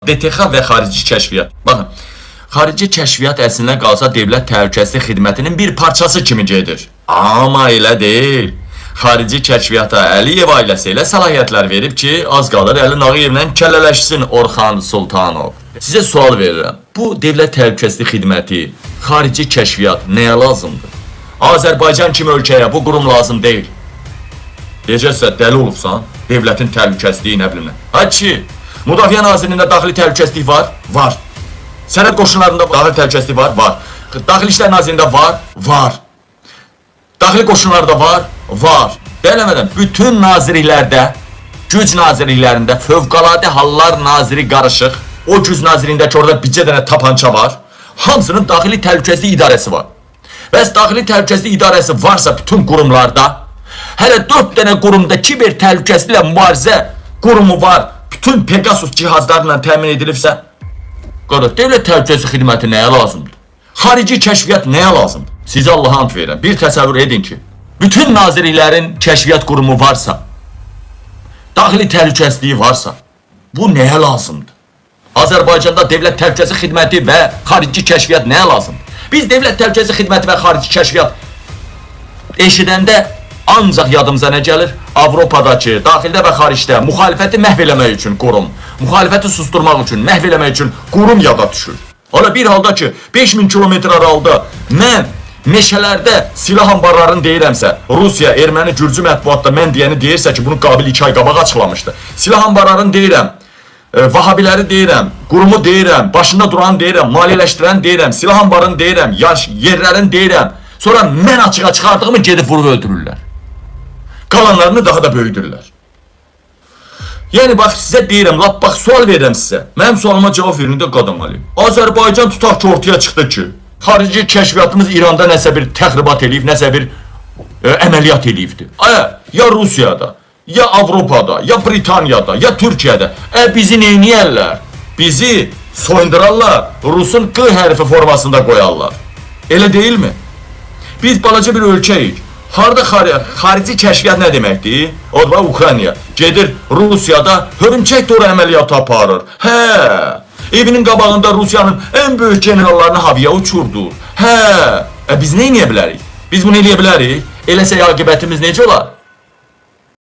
DTX və xarici kəşfiyyat. Baxın, xarici kəşfiyyat əslində qalsa Dövlət Təhlükəsizlik Xidmətinin bir parçası kimi gedir. Amma elə deyil. Xarici kəşfiyyata Əliyev ailəsi ilə səlahiyyətlər verib ki, az qalır Əli Nağıyevlə kəllələşsin Orxan Sultanov. Sizə sual verirəm. Bu Dövlət Təhlükəsizlik Xidməti, xarici kəşfiyyat nəyə lazımdır? Azərbaycan kimi ölkəyə bu qurum lazım deyil. Deyəcəksə dəli olubsan, dövlətin təhlükəsizliyi nə bilim nə. Hacı, Müdafiə Nazirliyində daxili təhlükəsizlik var? Var. Sərhəd qoşunlarında daxili təhlükəsizlik var? Var. Daxili İşlər Nazirliyində var? Var. Daxili qoşunlarda var? Var. Beləmədən, bütün nazirliklərdə, güc nazirliklərində, Fövqəladə Hallar Naziri qarışıq, o güc nazirliyindəki orada bircə dənə tapança var, hamısının daxili təhlükəsizlik idarəsi var. Bəs daxili təhlükəsizlik idarəsi varsa bütün qurumlarda, hələ 4 dənə qurumda kiber təhlükəsizliklə mübarizə qurumu var, bütün Pegasus cihazlarla təmin edilibsə, Dövlət Təhlükəsizlik Xidməti nəyə lazımdır? Xarici kəşfiyyat nəyə lazımdır? Sizə Allah'a ant verirəm. Bir təsəvvür edin ki, bütün nazirliklərin kəşfiyyat qurumu varsa, daxili təhlükəsizliyi varsa, bu nəyə lazımdır? Azərbaycanda Dövlət Təhlükəsizlik Xidməti və xarici kəşfiyyat nəyə lazımdır? Biz Dövlət Təhlükəsizlik Xidməti və xarici kəşfiyyat eşidəndə ancaq yadımıza nə gəlir? Avropadakı, daxildə və xaricdə müxalifəti məhv eləmək üçün qurum, müxalifəti susturmaq üçün, məhv eləmək üçün qurum yada düşür. Hala bir halda ki, 5000 kilometr aralıda mən meşələrdə silah ambarlarını deyirəmsə, Rusiya, erməni, gürcü mətbuatda mən deyəni deyirsə ki, bunu Qabil 2 ay qabağa açıqlamışdı. Silah ambarlarını deyirəm, Vahabiləri deyirəm, qurumu deyirəm, başında duranı deyirəm, maliyyələşdirəni deyirəm, silah ambarını deyirəm, yerlərini deyirəm. Sonra mən açığa çıxardığımı gedib vurub öldürürlər. Qalanlarını daha da böyüdürlər. Yəni, bax, sizə deyirəm, bax, sual verirəm sizə. Mənim sualıma cavab verin də qadam alayım. Azərbaycan tutaq ki, ortaya çıxdı ki, xarici kəşfiyyatımız İranda nəsə bir təxribat eləyib, nəsə bir əməliyyat eləyibdir. Ya Rusiyada, ya Avropada, ya Britaniyada, ya Türkiyədə. Bizi neyniyərlər? Bizi soyundurarlar, Rusun Q hərfi formasında qoyarlar. Elə deyilmi? Biz balaca bir ölkəyik. Harada xarici kəşfiyyat nə deməkdir? O da Ukrayna. Gedir Rusiyada hörümçək toru əməliyyatı aparır. Evinin qabağında Rusiyanın ən böyük generallarını havaya uçurdur. Biz nə eləyə bilərik? Biz bunu eləyə bilərik? Eləsə aqibətimiz necə olar?